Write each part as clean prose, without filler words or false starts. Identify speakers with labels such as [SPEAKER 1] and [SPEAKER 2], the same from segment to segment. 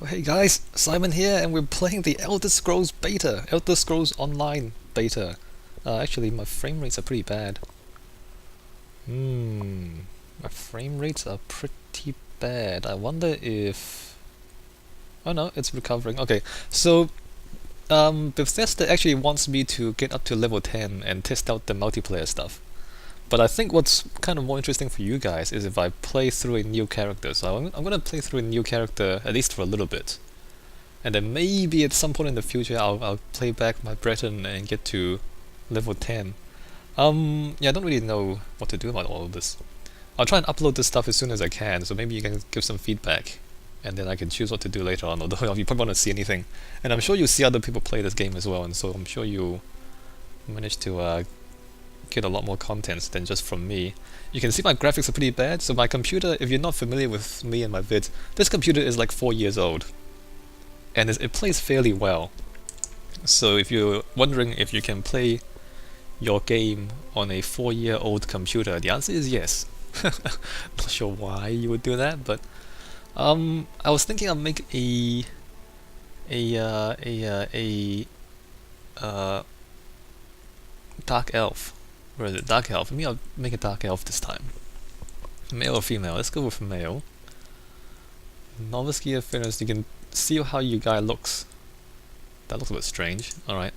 [SPEAKER 1] Well, hey guys, Simon here, and we're playing the Elder Scrolls beta, Elder Scrolls Online beta. Actually, my frame rates are pretty bad. My frame rates are pretty bad. I wonder if... Oh no, it's recovering. Okay, so Bethesda actually wants me to get up to level 10 and test out the multiplayer stuff. But I think what's kind of more interesting for you guys is if I play through a new character. So I'm gonna play through a new character at least for a little bit. And then maybe at some point in the future I'll play back my Breton and get to level 10. Yeah, I don't really know what to do about all of this. I'll try and upload this stuff as soon as I can, so maybe you can give some feedback. And then I can choose what to do later on, although you probably won't see anything. And I'm sure you see other people play this game as well, and so I'm sure you manage to get a lot more content than just from me. You can see my graphics are pretty bad, so my computer, if you're not familiar with me and my vids, this computer is like 4 years old. And it plays fairly well. So if you're wondering if you can play your game on a 4-year-old computer, the answer is yes. Not sure why you would do that, but I was thinking I'll make a dark elf. Where is it? Dark elf. Maybe I'll make a dark elf this time. Male or female? Let's go with male. Novice gear fitness. You can see how your guy looks. That looks a bit strange. Alright.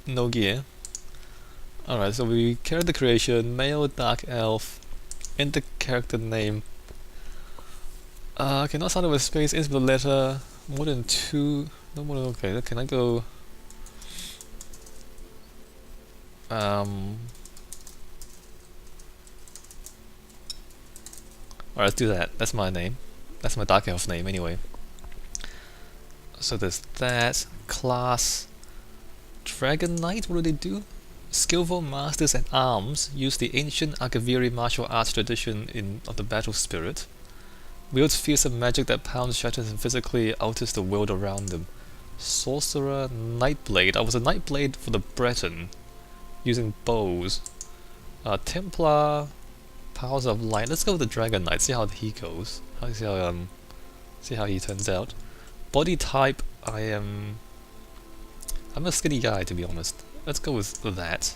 [SPEAKER 1] No gear. Alright, so we character creation, male dark elf, enter character name. Cannot start with space, ends with a letter, more than 2, no more than, okay, can I go... Alright, let's do that. That's my name. That's my dark elf name anyway. So there's that. Class Dragon Knight, what do they do? Skillful masters at arms use the ancient Akaviri martial arts tradition of the battle spirit. Wields fearsome magic that pounds, shatters, and physically alters the world around them. Sorcerer Nightblade. I was a Nightblade for the Breton, using bows. Templar Powers of Light. Let's go with the Dragon Knight. See how he goes. See how he turns out. Body type. I'm a skinny guy, to be honest. Let's go with that.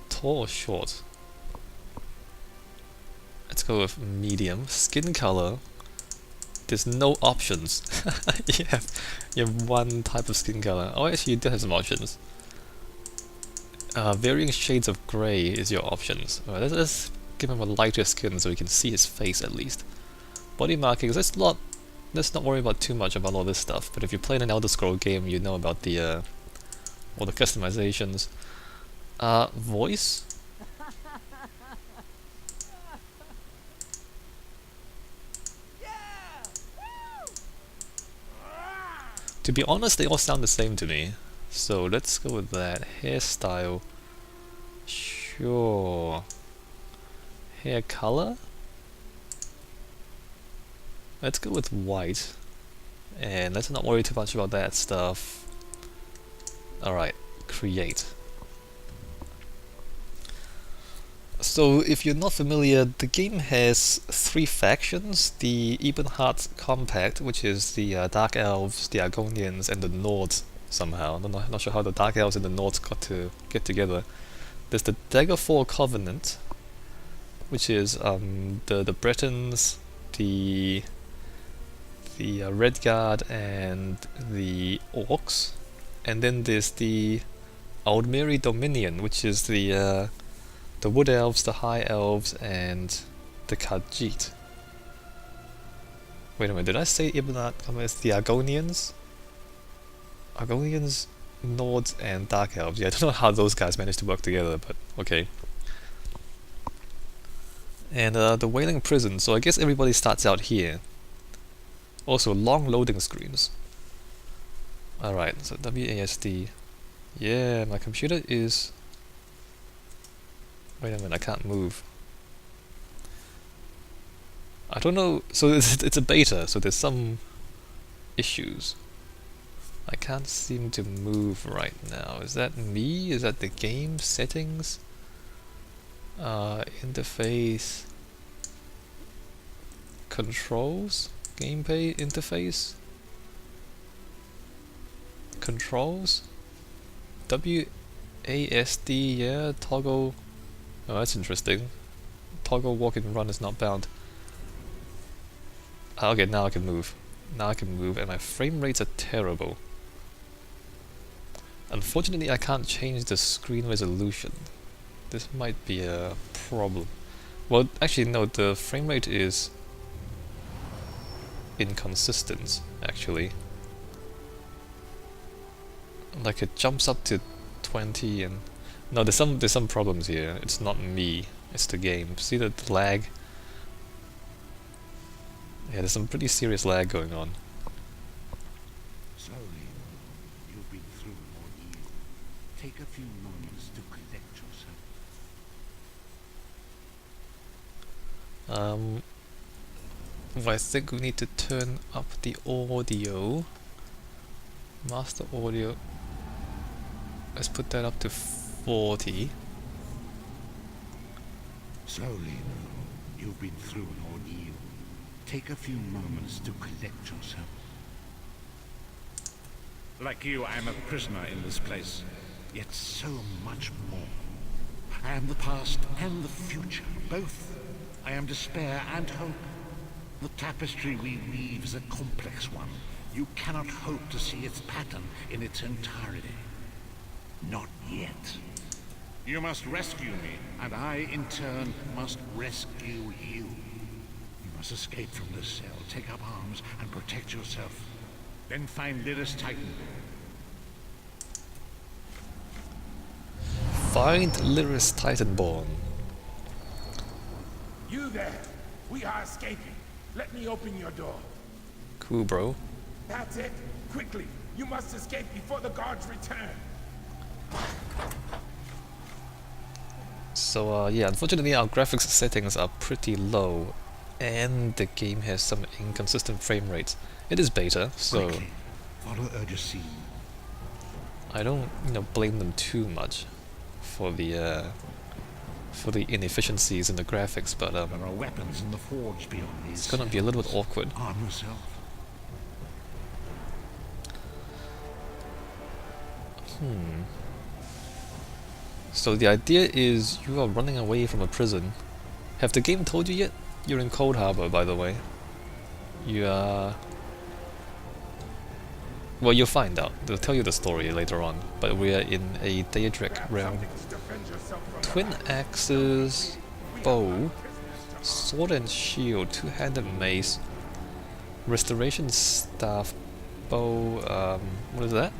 [SPEAKER 1] Tall or short? Let's go with medium. Skin color. There's no options. you have one type of skin color. Oh, actually, you do have some options. Varying shades of grey is your options. Alright, let's give him a lighter skin so we can see his face at least. Body markings. Let's not worry about too much about all this stuff. But if you play an Elder Scroll game, you know about the all the customizations. Voice? To be honest, they all sound the same to me. So let's go with that. Hairstyle. Sure. Hair color? Let's go with white. And let's not worry too much about that stuff. Alright, create. So if you're not familiar, the game has 3 factions. The Ebonheart Compact, which is the Dark Elves, the Argonians, and the Nords somehow. I'm not sure how the Dark Elves and the Nords got to get together. There's the Daggerfall Covenant, which is the Bretons, the Redguard, and the Orcs. And then there's the Aldmeri Dominion, which is the Wood Elves, the High Elves, and the Khajiit. Wait a minute, did I say Ibn It's the Argonians? Argonians, Nords, and Dark Elves. Yeah, I don't know how those guys managed to work together, but okay. And the Wailing Prison, so I guess everybody starts out here. Also, long loading screens. Alright, so WASD. Yeah, my computer is... Wait a minute, I can't move. I don't know, so it's a beta, so there's some issues. I can't seem to move right now. Is that me? Is that the game settings? Interface... Controls? gameplay interface. Controls. WASD, yeah, toggle. Oh, that's interesting. Toggle walk and run is not bound. Ah, okay, now I can move. Now I can move, and my frame rates are terrible. Unfortunately, I can't change the screen resolution. This might be a problem. Well, actually, no, the frame rate is inconsistent, actually. Like, it jumps up to 20 and... No, there's some problems here. It's not me, it's the game. See the lag? Yeah, there's some pretty serious lag going on.
[SPEAKER 2] Slowly, you've been through an ordeal. Take a few moments to collect yourself.
[SPEAKER 1] I think we need to turn up the audio. Master audio. Let's put that up to 40.
[SPEAKER 2] Slowly, you've been through an ordeal. Take a few moments to collect yourself. Like you, I am a prisoner in this place, yet so much more. I am the past and the future, both. I am despair and hope. The tapestry we weave is a complex one. You cannot hope to see its pattern in its entirety. Not yet. You must rescue me, and I, in turn, must rescue you. You must escape from this cell, take up arms, and protect yourself. Then find Lyris Titan.
[SPEAKER 1] Find Lyris Titanborn.
[SPEAKER 3] You there! We are escaping. Let me open your door.
[SPEAKER 1] Cool, bro.
[SPEAKER 3] That's it. Quickly! You must escape before the guards return.
[SPEAKER 1] So, yeah, unfortunately our graphics settings are pretty low, and the game has some inconsistent frame rates. It is beta, so
[SPEAKER 2] Quickly, follow urgency.
[SPEAKER 1] I don't, blame them too much for the inefficiencies in the graphics, but
[SPEAKER 2] There are weapons in the forge beyond these.
[SPEAKER 1] it's gonna be a little bit awkward.
[SPEAKER 2] Arm yourself.
[SPEAKER 1] So the idea is you are running away from a prison. Have the game told you yet? You're in Coldharbor, by the way. You are... Well, you'll find out. They'll tell you the story later on. But we are in a Daedric realm. Twin axes, bow, sword and shield, two-handed mace, restoration staff, bow, what is that?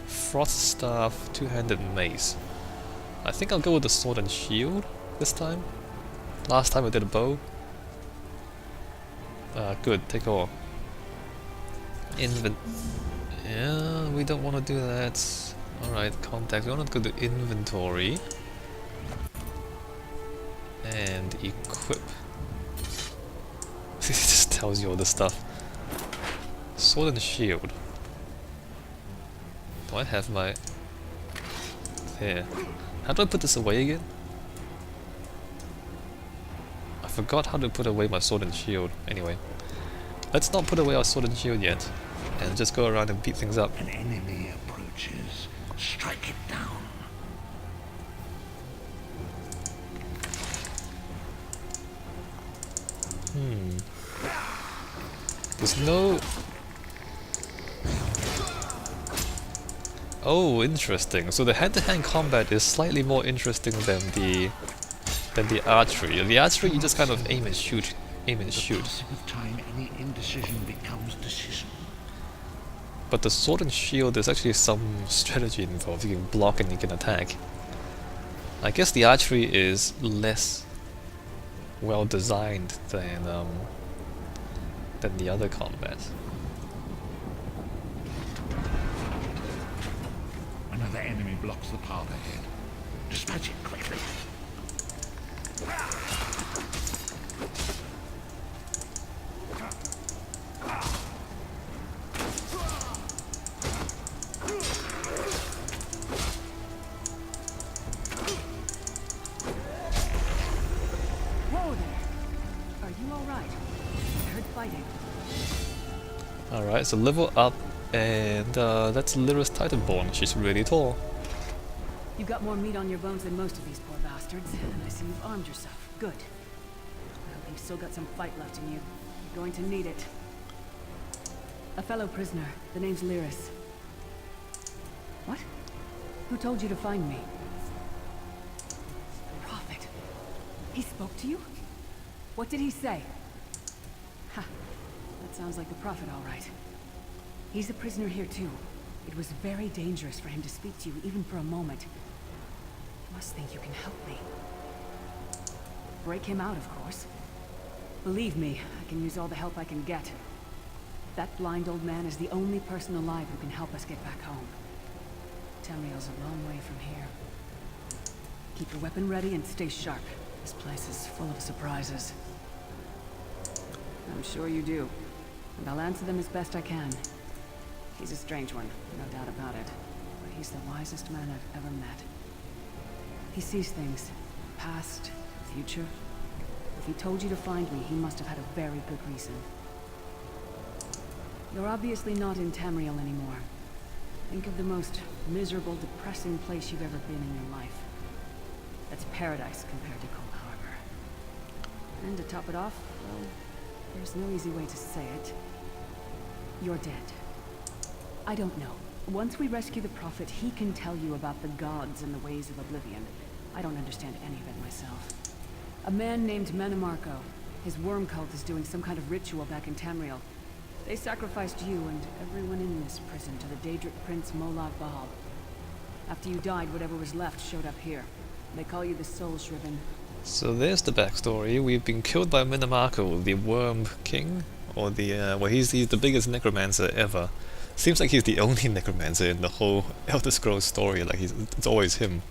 [SPEAKER 1] Frost staff, two-handed mace. I think I'll go with the sword and shield this time. Last time I did a bow. Good, take all. Yeah, we don't want to do that. Alright, contact. We want to go to inventory. And equip. It just tells you all this stuff. Sword and shield. Do I have my... Here. How do I put this away again? I forgot how to put away my sword and shield. Anyway. Let's not put away our sword and shield yet. And just go around and beat things up.
[SPEAKER 2] An enemy approaches. Strike it down.
[SPEAKER 1] There's no... Oh, interesting. So the hand-to-hand combat is slightly more interesting than the archery. The archery you just kind of aim and shoot, aim and shoot.
[SPEAKER 2] With time, any indecision becomes decision.
[SPEAKER 1] But the sword and shield, there's actually some strategy involved. You can block and you can attack. I guess the archery is less well designed than the other combat.
[SPEAKER 2] Another enemy blocks the path ahead. Dispatch it quickly.
[SPEAKER 4] Whoa there! Are you alright? I heard fighting.
[SPEAKER 1] Alright, so level up, and that's Lyra's Titanborn. She's really tall.
[SPEAKER 4] You've got more meat on your bones than most of these poor bastards, and I see you've armed yourself. Good. I hope you've still got some fight left in you. You're going to need it. A fellow prisoner. The name's Lyris. What? Who told you to find me? Prophet. He spoke to you? What did he say? Ha. That sounds like the Prophet, all right. He's a prisoner here, too. It was very dangerous for him to speak to you, even for a moment. You must think you can help me. Break him out, of course. Believe me, I can use all the help I can get. That blind old man is the only person alive who can help us get back home. Tamriel's a long way from here. Keep your weapon ready and stay sharp. This place is full of surprises. I'm sure you do. And I'll answer them as best I can. He's a strange one, no doubt about it. But he's the wisest man I've ever met. He sees things. Past, future. If he told you to find me, he must have had a very good reason. You're obviously not in Tamriel anymore. Think of the most miserable, depressing place you've ever been in your life. That's paradise compared to Coldharbor. And to top it off, well, there's no easy way to say it. You're dead. I don't know. Once we rescue the Prophet, he can tell you about the gods and the ways of oblivion. I don't understand any of it myself. A man named Manamarco. His worm cult is doing some kind of ritual back in Tamriel. They sacrificed you and everyone in this prison to the Daedric Prince Molag Bal. After you died, whatever was left showed up here. They call you the Soul Shriven.
[SPEAKER 1] So there's the backstory. We've been killed by Minimarco, the Worm King, or the well, he's the biggest necromancer ever. Seems like he's the only necromancer in the whole Elder Scrolls story. Like it's always him.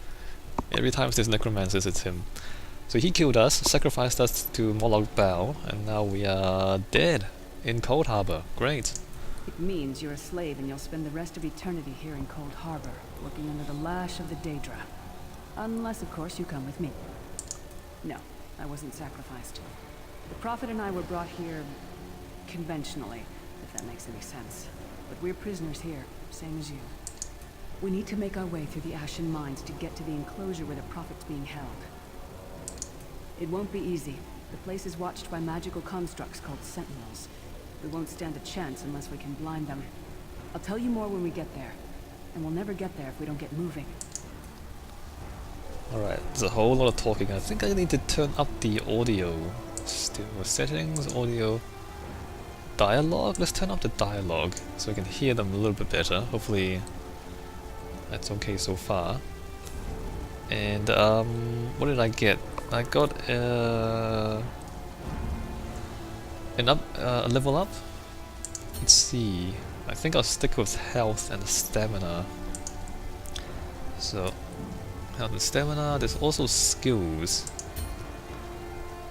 [SPEAKER 1] Every time there's necromancers, it's him. So he killed us, sacrificed us to Molag Bal, and now we are dead in Coldharbor. Great.
[SPEAKER 4] It means you're a slave and you'll spend the rest of eternity here in Coldharbor, working under the lash of the Daedra. Unless, of course, you come with me. No, I wasn't sacrificed. The Prophet and I were brought here conventionally, if that makes any sense. But we're prisoners here, same as you. We need to make our way through the Ashen Mines to get to the enclosure where the Prophet's being held. It won't be easy. The place is watched by magical constructs called Sentinels. We won't stand a chance unless we can blind them. I'll tell you more when we get there. And we'll never get there if we don't get moving.
[SPEAKER 1] Alright, there's a whole lot of talking. I think I need to turn up the audio. Still, settings, audio, dialogue? Let's turn up the dialogue so I can hear them a little bit better. Hopefully that's okay so far. And what did I get? I got a level up. Let's see. I think I'll stick with health and stamina. So health and stamina. There's also skills.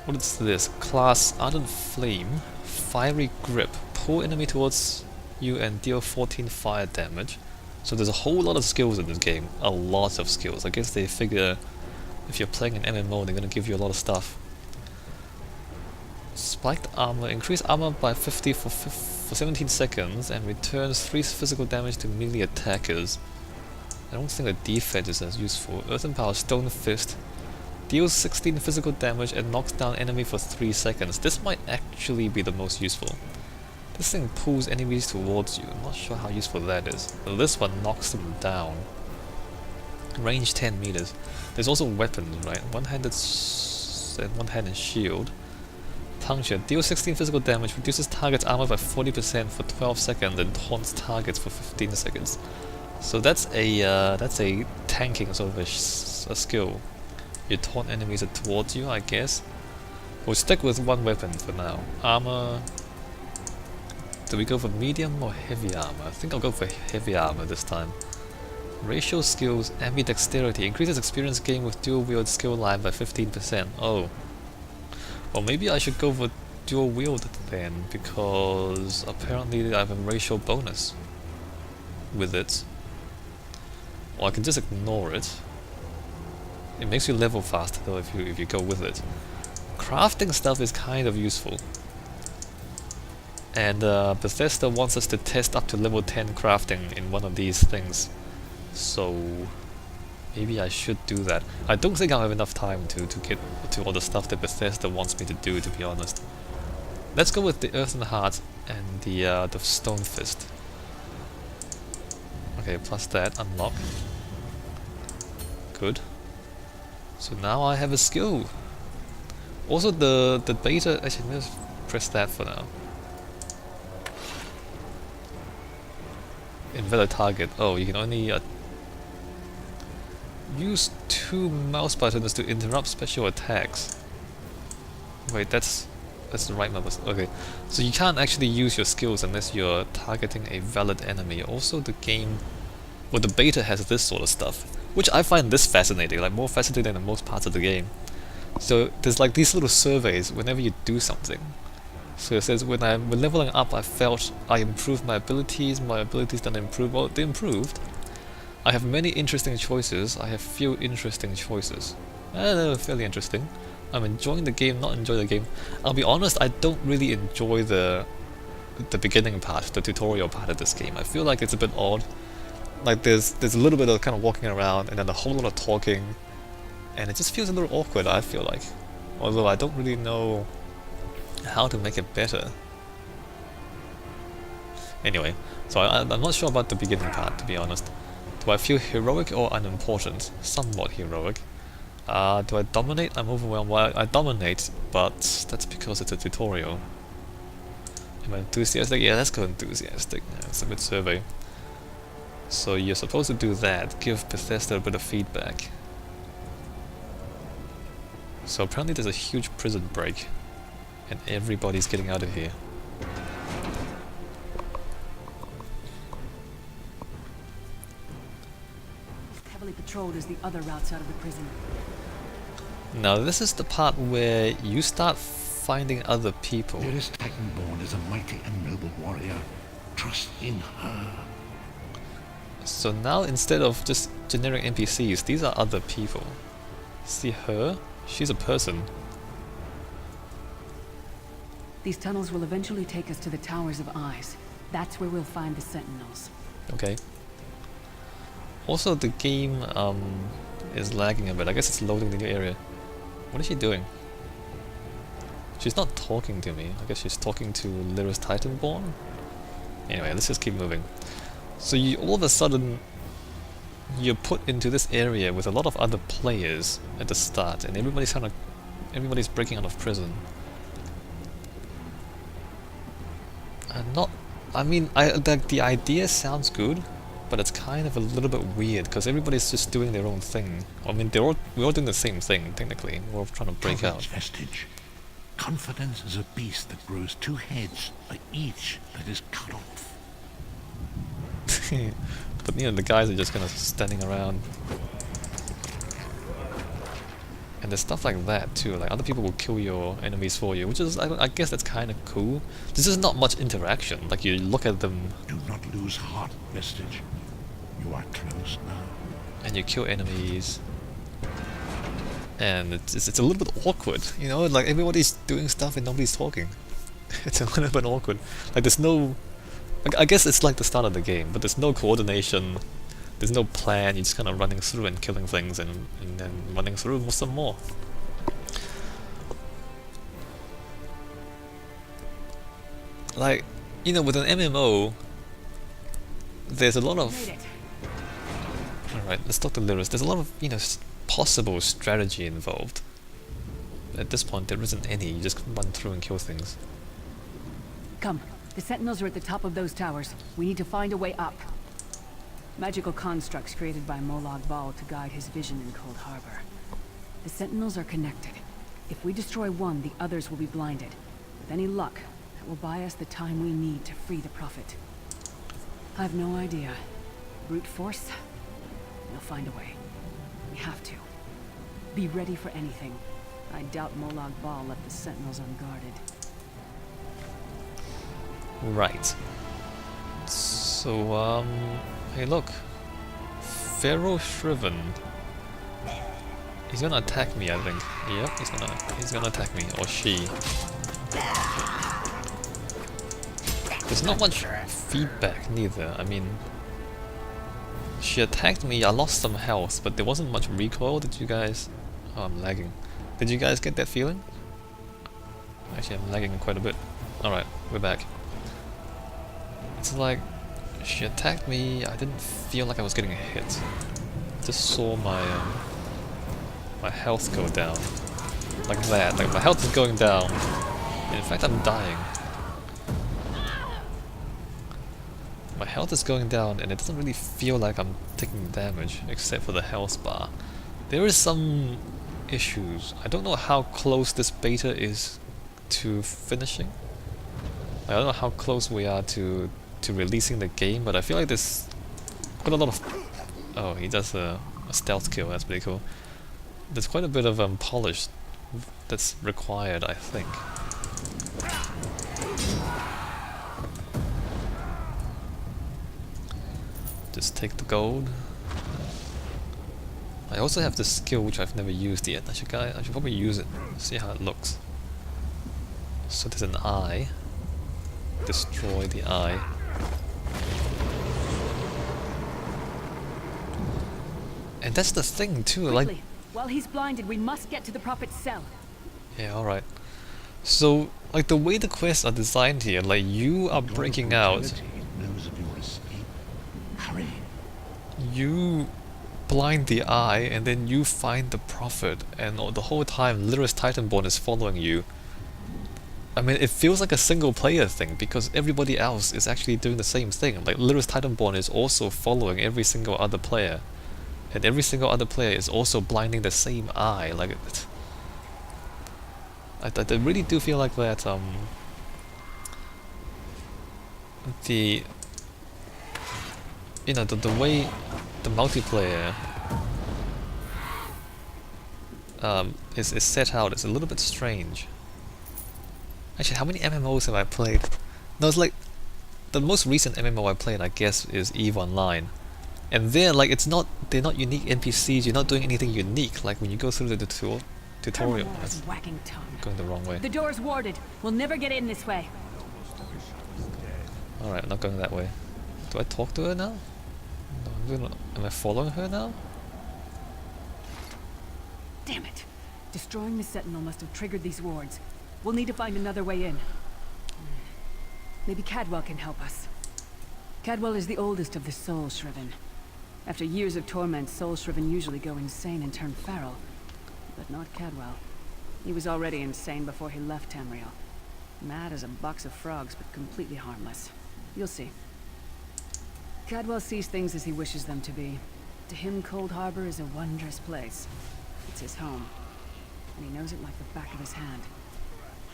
[SPEAKER 1] What is this? Class Ardent Flame, Fiery Grip. Pull enemy towards you and deal 14 fire damage. So there's a whole lot of skills in this game. A lot of skills. I guess they figure if you're playing an MMO, they're gonna give you a lot of stuff. Spiked armor. Increase armor by 50 for 17 seconds and returns 3 physical damage to melee attackers. I don't think the defense is as useful. Earthen Power Stone Fist. Deals 16 physical damage and knocks down enemy for 3 seconds. This might actually be the most useful. This thing pulls enemies towards you. I'm not sure how useful that is. But this one knocks them down. Range 10 meters. There's also weapons, right? One-handed and one-handed shield. Puncture. Deals 16 physical damage, reduces target's armor by 40% for 12 seconds and taunts targets for 15 seconds. So that's a tanking sort of a skill. You taunt enemies towards you, I guess. We'll stick with one weapon for now. Armor. Do we go for medium or heavy armor? I think I'll go for heavy armor this time. Racial skills, ambidexterity. Increases experience gain with dual wield skill line by 15%. Oh. Well, maybe I should go for dual wield then, because apparently I have a racial bonus with it. Or I can just ignore it. It makes you level faster though if you go with it. Crafting stuff is kind of useful. And Bethesda wants us to test up to level 10 crafting in one of these things. So maybe I should do that. I don't think I'll have enough time to get to all the stuff that Bethesda wants me to do, to be honest. Let's go with the Earthen Heart and the Stone Fist. Okay, plus that, unlock. Good. So now I have a skill. Also the beta, actually let's press that for now. Invalid target. Oh, you can only use 2 mouse buttons to interrupt special attacks. Wait, that's the right mouse. Okay, so you can't actually use your skills unless you're targeting a valid enemy. Also, the game, well, the beta has this sort of stuff, which I find this fascinating, like more fascinating than most parts of the game. So there's like these little surveys whenever you do something. So it says when leveling up, I felt I improved my abilities didn't improve. Well, they improved. I have many interesting choices. I have few interesting choices. Fairly interesting. I'm enjoying the game, not enjoying the game. I'll be honest, I don't really enjoy the beginning part, the tutorial part of this game. I feel like it's a bit odd. Like there's a little bit of kind of walking around and then a whole lot of talking, and it just feels a little awkward, I feel like. Although I don't really know how to make it better. Anyway, so I'm not sure about the beginning part, to be honest. Do I feel heroic or unimportant? Somewhat heroic. Do I dominate? I'm overwhelmed. Well, I dominate, but that's because it's a tutorial. Am I enthusiastic? Yeah, let's go enthusiastic. Yeah, it's a bit survey. So you're supposed to do that. Give Bethesda a bit of feedback. So apparently there's a huge prison break, and everybody's getting out of here.
[SPEAKER 4] Heavily patrolled as the other routes out of the prison.
[SPEAKER 1] Now this is the part where you start finding other people.
[SPEAKER 2] Dearest Titanborn is a mighty and noble warrior. Trust in her.
[SPEAKER 1] So now instead of just generic NPCs, these are other people. See her? She's a person.
[SPEAKER 4] These tunnels will eventually take us to the Towers of Eyes. That's where we'll find the Sentinels.
[SPEAKER 1] Okay. Also the game is lagging a bit. I guess it's loading the new area. What is she doing? She's not talking to me. I guess she's talking to Lyris Titanborn? Anyway, let's just keep moving. So you all of a sudden you're put into this area with a lot of other players at the start, and everybody's breaking out of prison. The idea sounds good, but it's kind of a little bit weird because everybody's just doing their own thing. I mean, we're all doing the same thing technically. We're all trying to break out.
[SPEAKER 2] Vestige. Confidence is a beast that grows 2 heads by each that is cut off.
[SPEAKER 1] But the guys are just kind of standing around. And there's stuff like that too, like other people will kill your enemies for you, which is, I guess that's kind of cool. There's just not much interaction, like you look at them...
[SPEAKER 2] Do not lose heart, Vestige. You are close now.
[SPEAKER 1] And you kill enemies. And it's a little bit awkward, you know, like everybody's doing stuff and nobody's talking. It's a little bit awkward. Like there's no... I guess it's like the start of the game, but there's no coordination. There's no plan, you're just kind of running through and killing things and then running through some more. Like, you know, with an MMO, there's a lot of... Alright, let's talk to Lyris. There's a lot of, you know, possible strategy involved. At this point, there isn't any. You just run through and kill things.
[SPEAKER 4] Come, the Sentinels are at the top of those towers. We need to find a way up. Magical constructs created by Molag Bal to guide his vision in Coldharbor. The Sentinels are connected. If we destroy one, the others will be blinded. With any luck, that will buy us the time we need to free the Prophet. I have no idea. Brute force? We'll find a way. We have to. Be ready for anything. I doubt Molag Bal left the Sentinels unguarded.
[SPEAKER 1] Right. So, hey look. Pharaoh Shriven. He's gonna attack me, I think. Yep, he's gonna attack me. Or she. There's not much feedback neither. I mean, she attacked me, I lost some health, but there wasn't much recoil. Did you guys... Oh, I'm lagging. Did you guys get that feeling? Actually, I'm lagging quite a bit. Alright, we're back. It's like, she attacked me, I didn't feel like I was getting a hit. I just saw my my health go down. Like that, like my health is going down. In fact, I'm dying. My health is going down and it doesn't really feel like I'm taking damage, except for the health bar. There is some issues. I don't know how close this beta is to finishing. I don't know how close we are to releasing the game, but I feel like there's quite a lot of... Oh, he does a stealth kill, that's pretty cool. There's quite a bit of polish that's required, I think. Just take the gold. I also have this skill which I've never used yet. I should probably use it, see how it looks. So there's an eye. Destroy the eye. And that's the thing too,
[SPEAKER 4] Quickly,
[SPEAKER 1] like...
[SPEAKER 4] while he's blinded, we must get to the Prophet's cell.
[SPEAKER 1] Yeah, alright. So, like the way the quests are designed here, like you are breaking out.
[SPEAKER 2] Knows of your escape. Hurry.
[SPEAKER 1] You blind the eye and then you find the Prophet, and the whole time Lyris Titanborn is following you. I mean, it feels like a single player thing because everybody else is actually doing the same thing. Like Lyris Titanborn is also following every single other player, and every single other player is also blinding the same eye. Like I really do feel like that. The way the multiplayer is set out is a little bit strange. Actually, how many MMOs have I played? No, it's like the most recent MMO I played, I guess, is EVE Online, and there, like, they're not unique NPCs. You're not doing anything unique. Like when you go through the tutorial, that's
[SPEAKER 4] Whacking tongue.
[SPEAKER 1] going the wrong way.
[SPEAKER 4] The door's warded. We'll never get in this way.
[SPEAKER 1] All right, I'm not going that way. Do I talk to her now? No, am I following her now?
[SPEAKER 4] Damn it. Destroying the Sentinel must have triggered these wards. We'll need to find another way in. Maybe Cadwell can help us. Cadwell is the oldest of the Soul Shriven. After years of torment, Soul Shriven usually go insane and turn feral. But not Cadwell. He was already insane before he left Tamriel. Mad as a box of frogs, but completely harmless. You'll see. Cadwell sees things as he wishes them to be. To him, Coldharbor is a wondrous place. It's his home. And he knows it like the back of his hand.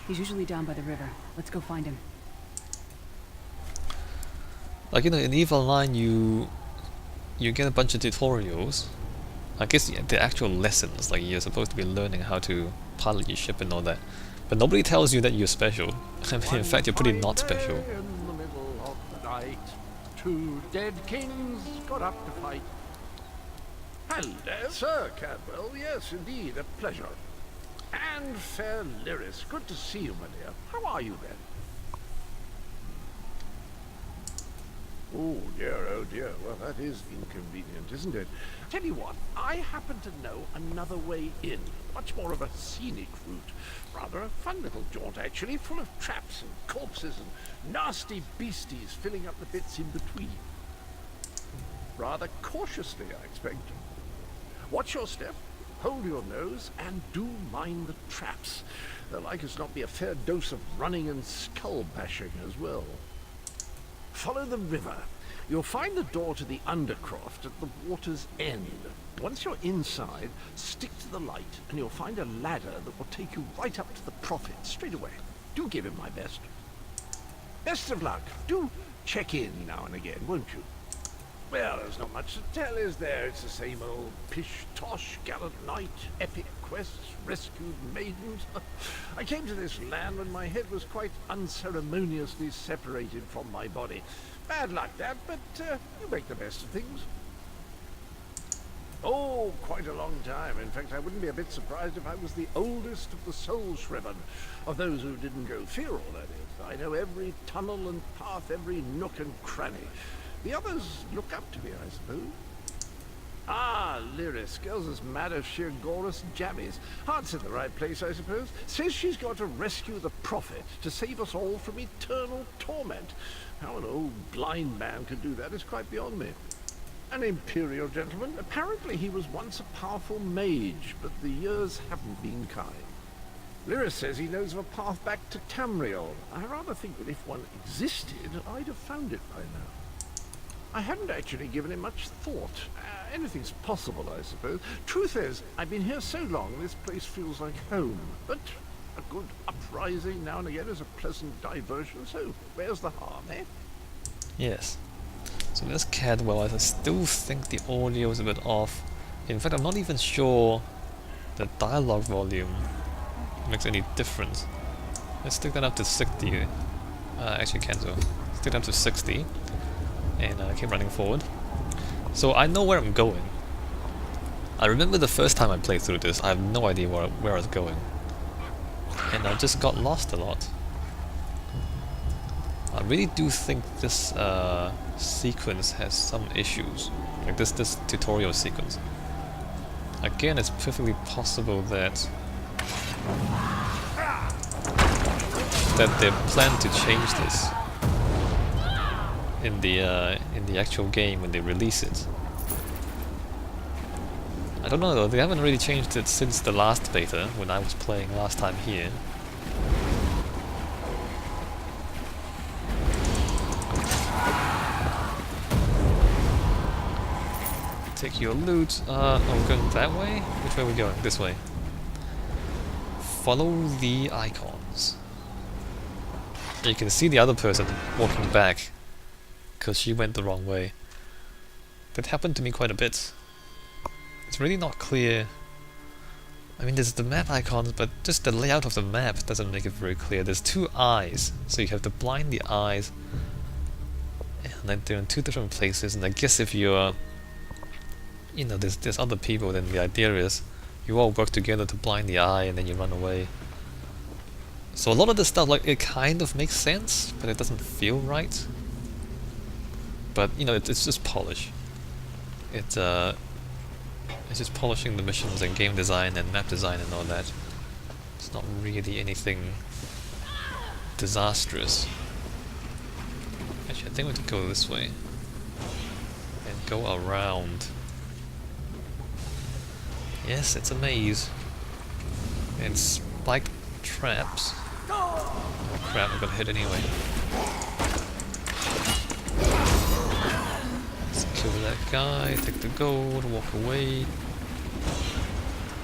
[SPEAKER 4] He's usually down by the river. Let's go find him.
[SPEAKER 1] Like, in EVE Online, you get a bunch of tutorials. I guess the actual lessons, like you're supposed to be learning how to pilot your ship and all that. But nobody tells you that you're special. I mean, in fact, you're pretty not special.
[SPEAKER 5] In the middle of the night, two dead kings got up to fight. Hello, Sir Cadwell. Yes, indeed, a pleasure. And fair Lyris, good to see you, my dear. How are you then? Oh dear, well that is inconvenient, isn't it? Tell you what, I happen to know another way in. Much more of a scenic route. Rather a fun little jaunt, actually, full of traps and corpses and nasty beasties filling up the bits in between. Rather cautiously, I expect. Watch your step, hold your nose, and do mind the traps. There'll like as not be a fair dose of running and skull bashing as well. Follow the river. You'll find the door to the Undercroft at the water's end. Once you're inside, stick to the light, and you'll find a ladder that will take you right up to the Prophet straight away. Do give him my best. Best of luck. Do check in now and again, won't you? Well, there's not much to tell, is there? It's the same old pish-tosh, gallant knight, epic quests, rescued maidens. I came to this land when my head was quite unceremoniously separated from my body. Bad luck, that, but you make the best of things. Oh, quite a long time. In fact, I wouldn't be a bit surprised if I was the oldest of the soul shriven. Of those who didn't go feral, that is. I know every tunnel and path, every nook and cranny. The others look up to me, I suppose. Ah, Lyris. Girl's as mad as sheer Gorus jammies. Heart's in the right place, I suppose. Says she's got to rescue the Prophet to save us all from eternal torment. How an old blind man could do that is quite beyond me. An imperial gentleman. Apparently he was once a powerful mage, but the years haven't been kind. Lyris says he knows of a path back to Tamriel. I rather think that if one existed, I'd have found it by now. I hadn't actually given it much thought. Anything's possible, I suppose. Truth is, I've been here so long, this place feels like home. But a good uprising now and again is a pleasant diversion, so where's the harm, eh?
[SPEAKER 1] Yes. So there's Cadwell. I still think the audio is a bit off. In fact, I'm not even sure the dialogue volume makes any difference. Let's stick that up to 60. Actually, cancel. Stick that up to 60. And keep running forward. So I know where I'm going. I remember the first time I played through this, I have no idea where I was going. And I just got lost a lot. I really do think this sequence has some issues. Like this tutorial sequence. Again, it's perfectly possible that they plan to change this in the actual game when they release it. I don't know though, they haven't really changed it since the last beta, when I was playing last time here. Take your loot. Oh, we're going that way? Which way are we going? This way. Follow the icons. You can see the other person walking back because she went the wrong way. That happened to me quite a bit. It's really not clear. I mean, there's the map icons, but just the layout of the map doesn't make it very clear. There's two eyes, so you have to blind the eyes, and then they're in two different places. And I guess if you're, you know, there's other people, then the idea is you all work together to blind the eye, and then you run away. So a lot of this stuff, like, it kind of makes sense, but it doesn't feel right. But you know, it's just polish. It's just polishing the missions and game design and map design and all that. It's not really anything disastrous. Actually, I think we have to go this way and go around. Yes, it's a maze and spiked traps. Oh crap! I got hit anyway. Kill that guy, take the gold, walk away.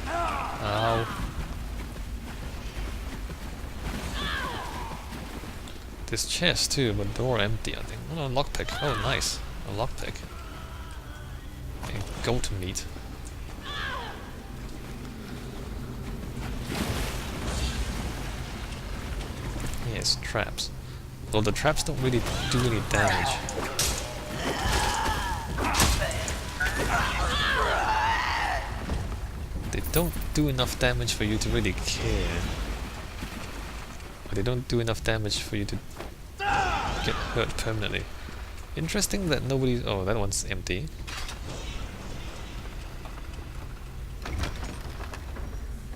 [SPEAKER 1] Ow. This chest too, but door empty, I think. Oh, no, lockpick. Oh, nice. A lockpick. And goat meat. Yes, traps. Though the traps don't really do any damage. They don't do enough damage for you to really care. Or they don't do enough damage for you to get hurt permanently. Interesting that nobody... Oh, that one's empty.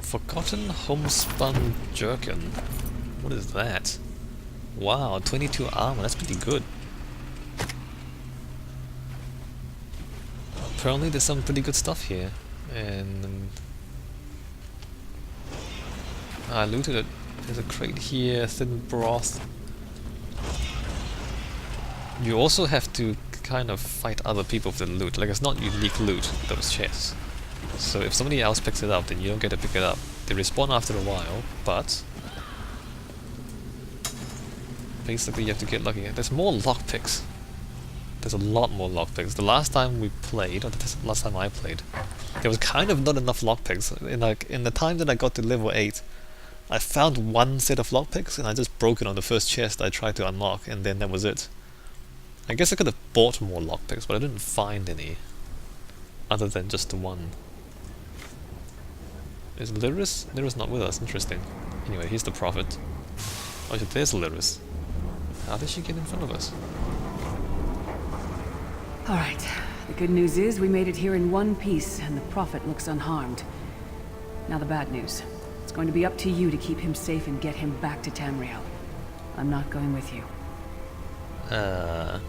[SPEAKER 1] Forgotten homespun jerkin. What is that? Wow, 22 armor, that's pretty good. Apparently there's some pretty good stuff here. And I looted it. There's a crate here, thin broth. You also have to kind of fight other people for the loot. Like, it's not unique loot, those chests. So if somebody else picks it up, then you don't get to pick it up. They respawn after a while, but basically you have to get lucky. There's more lockpicks. There's a lot more lockpicks. The last time we played, or the last time I played, there was kind of not enough lockpicks. In the time that I got to level 8, I found one set of lockpicks and I just broke it on the first chest I tried to unlock, and then that was it. I guess I could have bought more lockpicks, but I didn't find any. other than just the one. Is Lyris? Lyris not with us, interesting. Anyway, he's the prophet. Oh, there's Lyris. How did she get in front of us?
[SPEAKER 4] Alright, the good news is we made it here in one piece, and the Prophet looks unharmed. Now the bad news. It's going to be up to you to keep him safe and get him back to Tamriel. I'm not going with you. I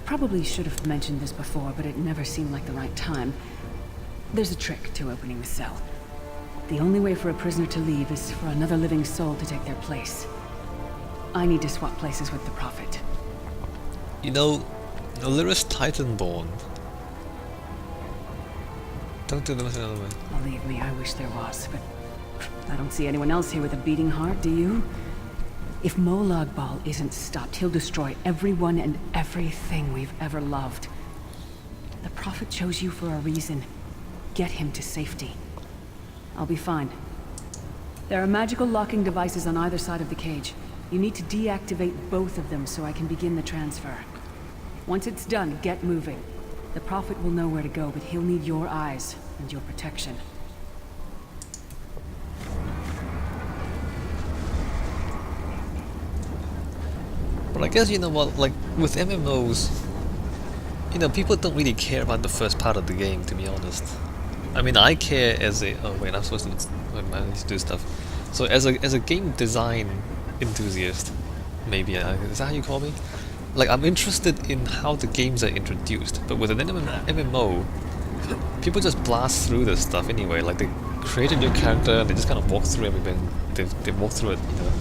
[SPEAKER 4] probably should have mentioned this before, but it never seemed like the right time. There's a trick to opening the cell. The only way for a prisoner to leave is for another living soul to take their place. I need to swap places with the Prophet.
[SPEAKER 1] You know, Lyris Titanborn. Don't do this another way.
[SPEAKER 4] Believe me, I wish there was, but I don't see anyone else here with a beating heart, do you? If Molag Bal isn't stopped, he'll destroy everyone and everything we've ever loved. The Prophet chose you for a reason. Get him to safety. I'll be fine. There are magical locking devices on either side of the cage. You need to deactivate both of them so I can begin the transfer. Once it's done, get moving. The Prophet will know where to go, but he'll need your eyes and your protection.
[SPEAKER 1] But I guess, you know what, like, with MMOs, you know, people don't really care about the first part of the game, to be honest. I mean, I care as a... oh wait, I'm supposed to... I need to do stuff. So as a game design enthusiast, maybe, is that how you call me? Like, I'm interested in how the games are introduced, but with an MMO, people just blast through this stuff anyway. Like, they create a new character, and they just kind of walk through everything. They've walked through it, you know,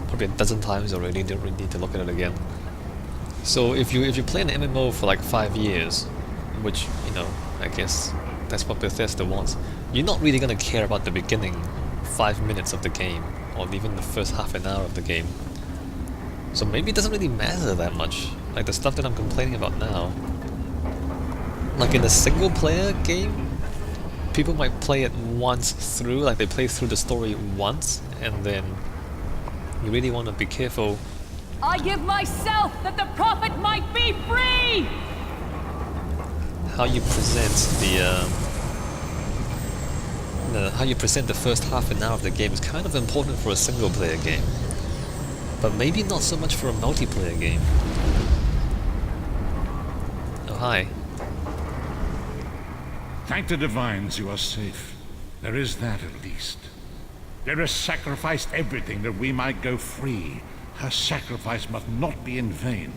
[SPEAKER 1] probably a dozen times already. They don't really need to look at it again. So if you play an MMO for like 5 years, which, you know, I guess that's what Bethesda wants, you're not really going to care about the beginning 5 minutes of the game, or even the first half an hour of the game. So maybe it doesn't really matter that much, like the stuff that I'm complaining about now. Like in a single player game, people might play it once through, like they play through the story once, and then you really want to be careful.
[SPEAKER 4] I give myself that the Prophet might be free!
[SPEAKER 1] How you present how you present the first half an hour of the game is kind of important for a single player game, but maybe not so much for a multiplayer game. Oh, hi.
[SPEAKER 2] Thank the divines you are safe. There is that at least. There has sacrificed everything that we might go free. Her sacrifice must not be in vain.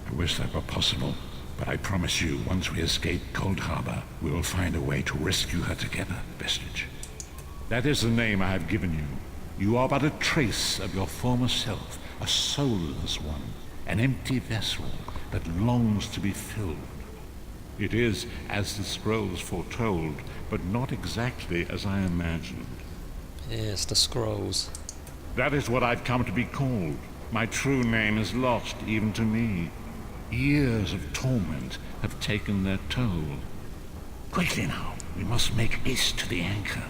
[SPEAKER 2] I wish that were possible, but I promise you, once we escape Coldharbor, we will find a way to rescue her together, Vestige. That is the name I have given you. You are but a trace of your former self, a soulless one, an empty vessel that longs to be filled. It is as the scrolls foretold, but not exactly as I imagined.
[SPEAKER 1] Yes, the scrolls.
[SPEAKER 2] That is what I've come to be called. My true name is lost even to me. Years of torment have taken their toll. Quickly now, we must make haste to the anchor.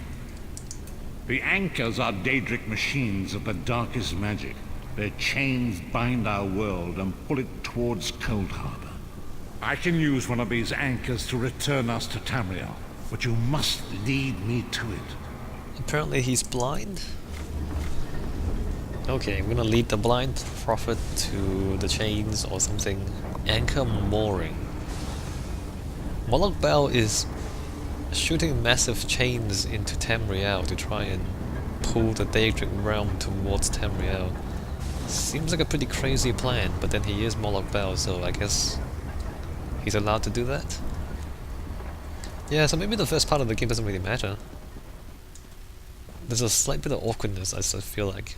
[SPEAKER 2] The anchors are Daedric machines of the darkest magic. Their chains bind our world and pull it towards Coldharbor. I can use one of these anchors to return us to Tamriel, but you must lead me to it.
[SPEAKER 1] Apparently he's blind. Okay, I'm gonna lead the blind prophet to the chains or something. Anchor mooring. Molag Bal is shooting massive chains into Tamriel to try and pull the Daedric realm towards Tamriel. Seems like a pretty crazy plan, but then he is Molag Bal, so I guess he's allowed to do that? Yeah, so maybe the first part of the game doesn't really matter. There's a slight bit of awkwardness, I feel like.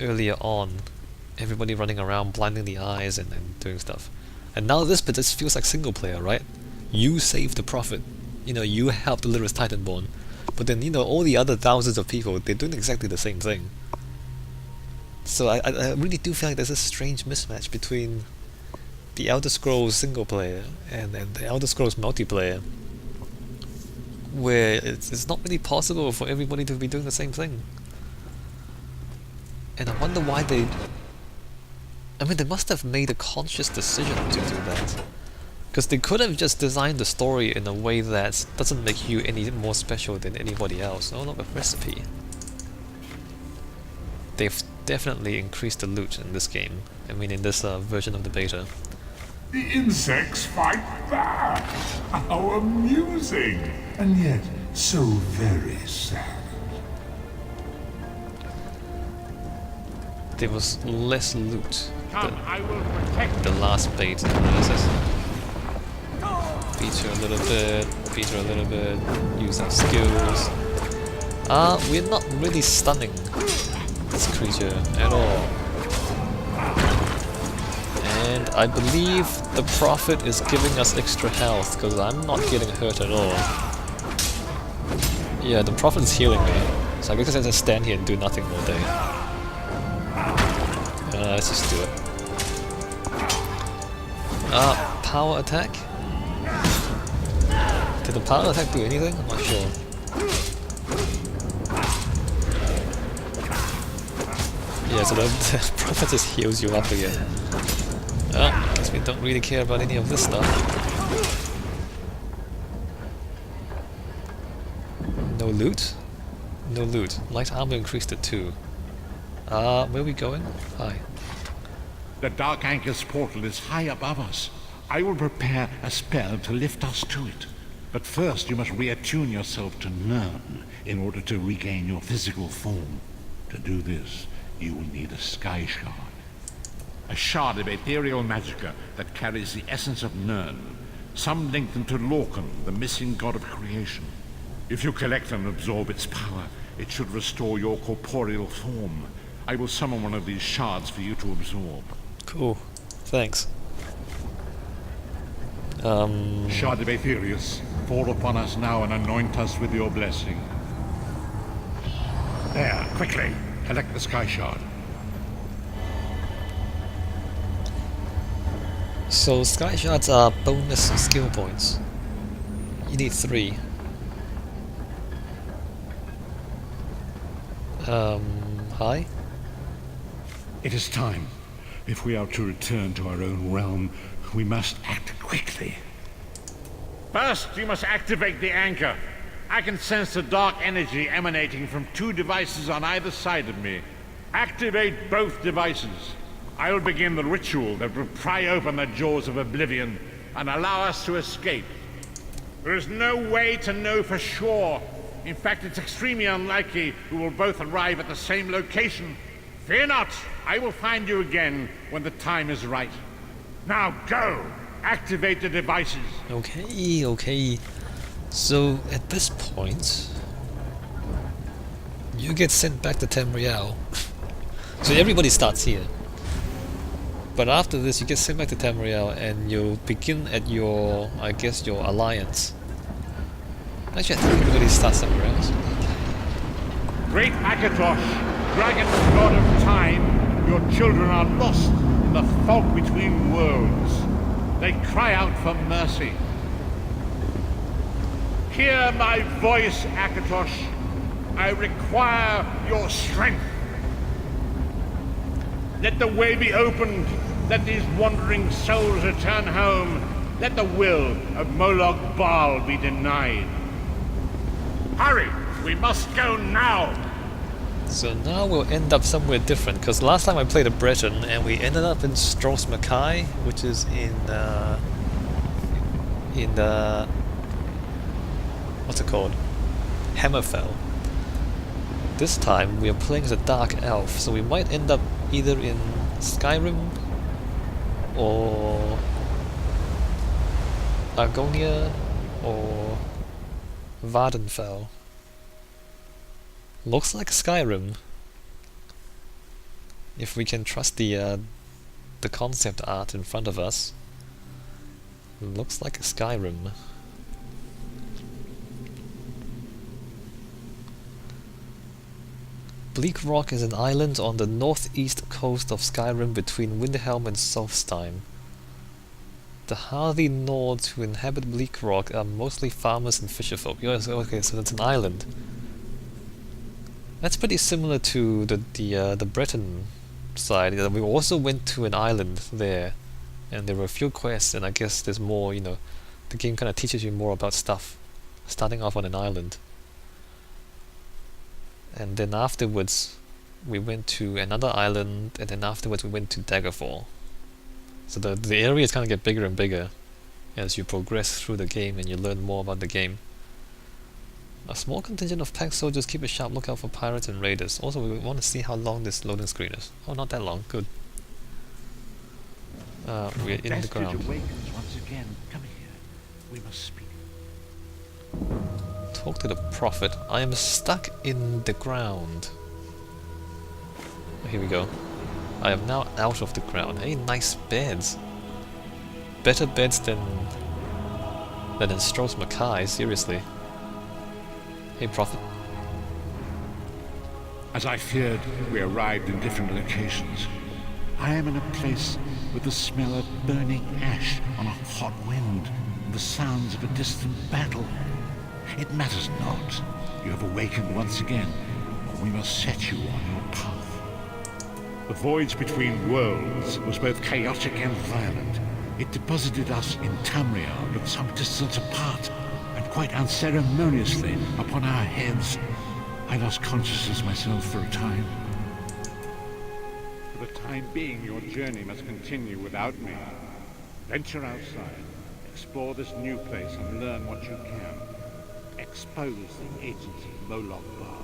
[SPEAKER 1] Earlier on, everybody running around blinding the eyes and doing stuff. And now this bit just feels like single player, right? You saved the prophet. You know, you helped the Lyris Titanborn. But then, you know, all the other thousands of people, they're doing exactly the same thing. So I really do feel like there's a strange mismatch between the Elder Scrolls single player and the Elder Scrolls multiplayer, where it's not really possible for everybody to be doing the same thing. And I wonder why they must have made a conscious decision to do that. Because they could have just designed the story in a way that doesn't make you any more special than anybody else. Oh, look, a recipe. They've definitely increased the loot in this game. I mean, in this version of the beta.
[SPEAKER 3] The insects fight back. How amusing, and yet so very sad.
[SPEAKER 1] There was less loot
[SPEAKER 2] Come, I will protect
[SPEAKER 1] the last bait. Beat her a little bit, beat her a little bit, use our skills. We're not really stunning this creature at all. And I believe the Prophet is giving us extra health, because I'm not getting hurt at all. Yeah, the Prophet is healing me, so I guess I just stand here and do nothing all day. Let's just do it. Power attack? Did the power attack do anything? I'm not sure. Yeah, so the Prophet just heals you up again. Oh, guess we don't really care about any of this stuff. No loot? No loot. Light armor increased it too. Where are we going? Hi.
[SPEAKER 2] The Dark Anchor's portal is high above us. I will prepare a spell to lift us to it. But first you must reattune yourself to Nern in order to regain your physical form. To do this, you will need a sky shard. A shard of ethereal magicka that carries the essence of Nern. Some link them to Lorcan, the missing god of creation. If you collect and absorb its power, it should restore your corporeal form. I will summon one of these shards for you to absorb.
[SPEAKER 1] Cool. Thanks.
[SPEAKER 2] Shard of Aetherius, fall upon us now and anoint us with your blessing. There, quickly, collect the sky shard.
[SPEAKER 1] So sky shards are bonus skill points. You need 3. Hi?
[SPEAKER 2] It is time. If we are to return to our own realm, we must act quickly. First, you must activate the anchor. I can sense the dark energy emanating from 2 devices on either side of me. Activate both devices. I will begin the ritual that will pry open the jaws of oblivion and allow us to escape. There is no way to know for sure. In fact, it's extremely unlikely we will both arrive at the same location. Fear not, I will find you again when the time is right. Now go! Activate the devices.
[SPEAKER 1] Okay, okay. So at this point, you get sent back to Tamriel. So everybody starts here. But after this, you get sent back to Tamriel and you begin at your, I guess, your alliance. Actually, I think everybody starts somewhere else.
[SPEAKER 2] Great Akatosh, dragon god of time, your children are lost in the fog between worlds. They cry out for mercy. Hear my voice, Akatosh. I require your strength. Let the way be opened. Let these wandering souls return home. Let the will of Moloch Baal be denied. Hurry! We must go now!
[SPEAKER 1] So now we'll end up somewhere different, because last time I played a Breton and we ended up in Stros Mackay, which is in what's it called? Hammerfell. This time we are playing as a Dark Elf, so we might end up either in Skyrim or Argonia or Vardenfell. Looks like Skyrim, if we can trust the concept art in front of us. Looks like Skyrim. Bleak Rock is an island on the northeast coast of Skyrim between Windhelm and Solstheim. The hardy Nords who inhabit Bleak Rock are mostly farmers and fisherfolk. Yes, okay, so it's an island. That's pretty similar to the Breton side. We also went to an island there and there were a few quests, and I guess there's more, the game kind of teaches you more about stuff, starting off on an island. And then afterwards, we went to another island, and then afterwards we went to Daggerfall. So the areas kind of get bigger and bigger as you progress through the game and you learn more about the game. A small contingent of pack soldiers keep a sharp lookout for pirates and raiders. Also, we want to see how long this loading screen is. Oh, not that long. Good. We're in the ground.
[SPEAKER 2] Awakens once again. Come here. We must speak.
[SPEAKER 1] Talk to the prophet. I am stuck in the ground. Here we go. I am now out of the ground. Hey, nice beds. Better beds than in Stroh's Mackay, seriously. Hey, prophet.
[SPEAKER 2] As I feared, we arrived in different locations. I am in a place with the smell of burning ash on a hot wind and the sounds of a distant battle. It matters not. You have awakened once again. We must set you on your path. The voyage between worlds was both chaotic and violent. It deposited us in Tamriel, but some distance apart, and quite unceremoniously upon our heads. I lost consciousness myself for a time.
[SPEAKER 6] For the time being, your journey must continue without me. Venture outside, explore this new place, and learn what you can. Expose the agents of Moloch Bar,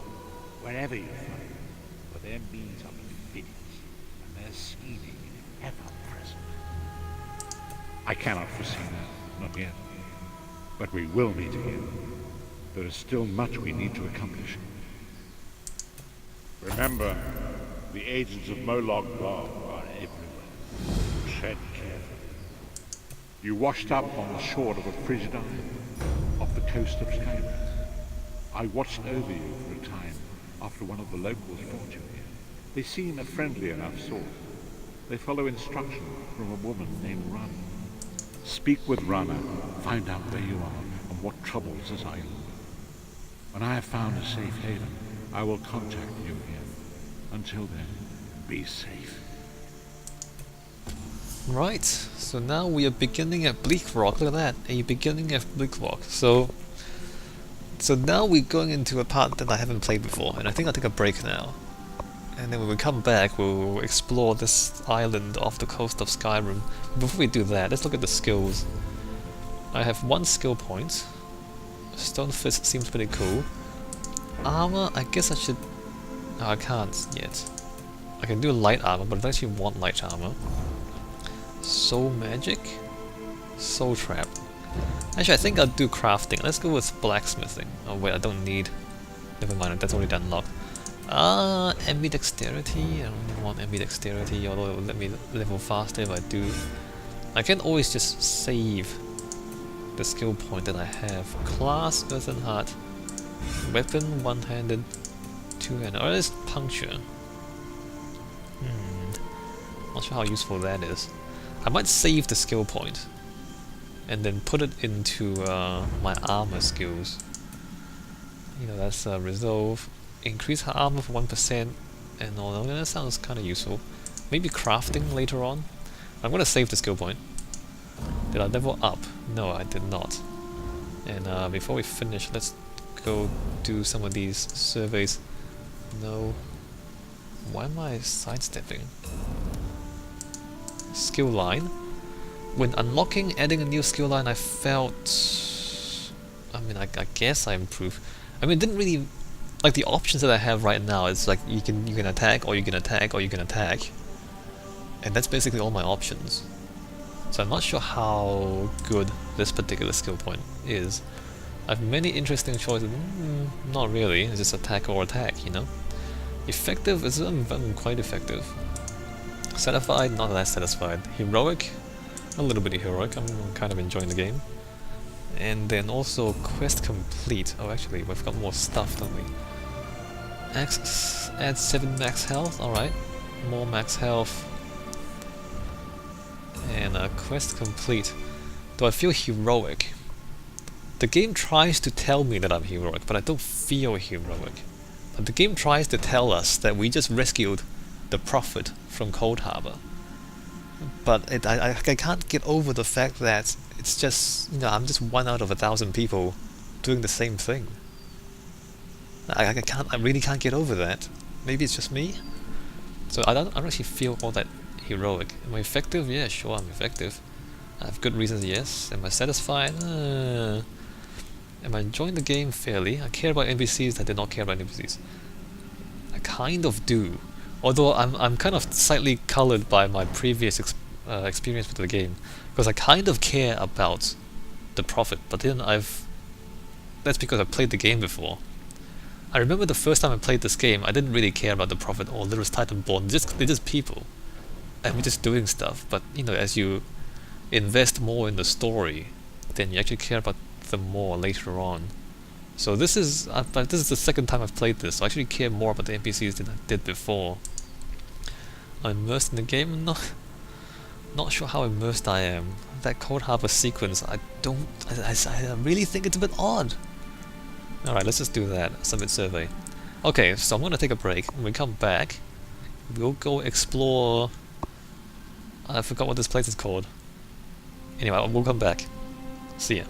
[SPEAKER 6] wherever you find them, for their means are perfidious, and their scheming ever present. I cannot foresee that, not yet. But we will meet again. There is still much we need to accomplish. Remember, the agents of Moloch Bar are everywhere. Tread carefully. You washed up on the shore of a frigid island, off the coast of Skyrim. I watched over you for a time after one of the locals brought you here. They seem a friendly enough sort. They follow instruction from a woman named Rana. Speak with Rana, find out where you are and what troubles this island. When I have found a safe haven, I will contact you again. Until then, be safe.
[SPEAKER 1] Right, so now we are beginning at Bleak Rock. Look at that, a beginning at Bleak Rock. So now we're going into a part that I haven't played before, and I think I'll take a break now. And then when we come back, we'll explore this island off the coast of Skyrim. Before we do that, let's look at the skills. I have 1 skill point. Stone Fist seems pretty cool. Armor, I guess I should... No, I can't yet. I can do light armor, but I actually want light armor. Soul Magic? Soul Trap. Actually, I think I'll do crafting. Let's go with blacksmithing. Oh wait, I don't need... Never mind, that's already unlocked. Ambidexterity? I don't want ambidexterity, although it will let me level faster if I do. I can always just save the skill point that I have. Class, Earthen Heart. Weapon, one-handed, two-handed. Oh, it's puncture. Not sure how useful that is. I might save the skill point and then put it into my armor skills. That's resolve. Increase her armor for 1% and all that. That sounds kind of useful. Maybe crafting later on. I'm going to save the skill point. Did I level up? No, I did not. And before we finish, let's go do some of these surveys. No. Why am I sidestepping? Skill line. When unlocking, adding a new skill line, I felt... I guess I improved. It didn't really... Like, the options that I have right now, it's like you can attack, or you can attack, or you can attack. And that's basically all my options. So I'm not sure how good this particular skill point is. I have many interesting choices. Not really, it's just attack or attack, Effective is quite effective. Satisfied, not that satisfied. Heroic, a little bit of heroic. I'm kind of enjoying the game. And then also quest complete. Oh, actually, we've got more stuff, don't we? Add 7 max health. All right, more max health. And quest complete. Do I feel heroic? The game tries to tell me that I'm heroic, but I don't feel heroic. But the game tries to tell us that we just rescued the prophet from Coldharbor. But I can't get over the fact that it's just, I'm just one out of 1,000 people doing the same thing. I really can't get over that. Maybe it's just me. So I don't actually feel all that heroic. Am I effective? Yeah, sure, I'm effective. I have good reasons, yes. Am I satisfied? Am I enjoying the game fairly? I care about NPCs. I did not care about NPCs. I kind of do. Although I'm kind of slightly colored by my previous experience with the game, because I kind of care about the Prophet, but then that's because I played the game before. I remember the first time I played this game, I didn't really care about the Prophet or Little Titanborn. They're just people, and we're just doing stuff. But as you invest more in the story, then you actually care about them more later on. So this is the second time I've played this, so I actually care more about the NPCs than I did before. I'm immersed in the game. Not sure how immersed I am. That Coldharbor sequence, I really think it's a bit odd. Alright, let's just do that. Submit survey. Okay, so I'm gonna take a break. When we come back, we'll go explore... I forgot what this place is called. Anyway, we'll come back. See ya.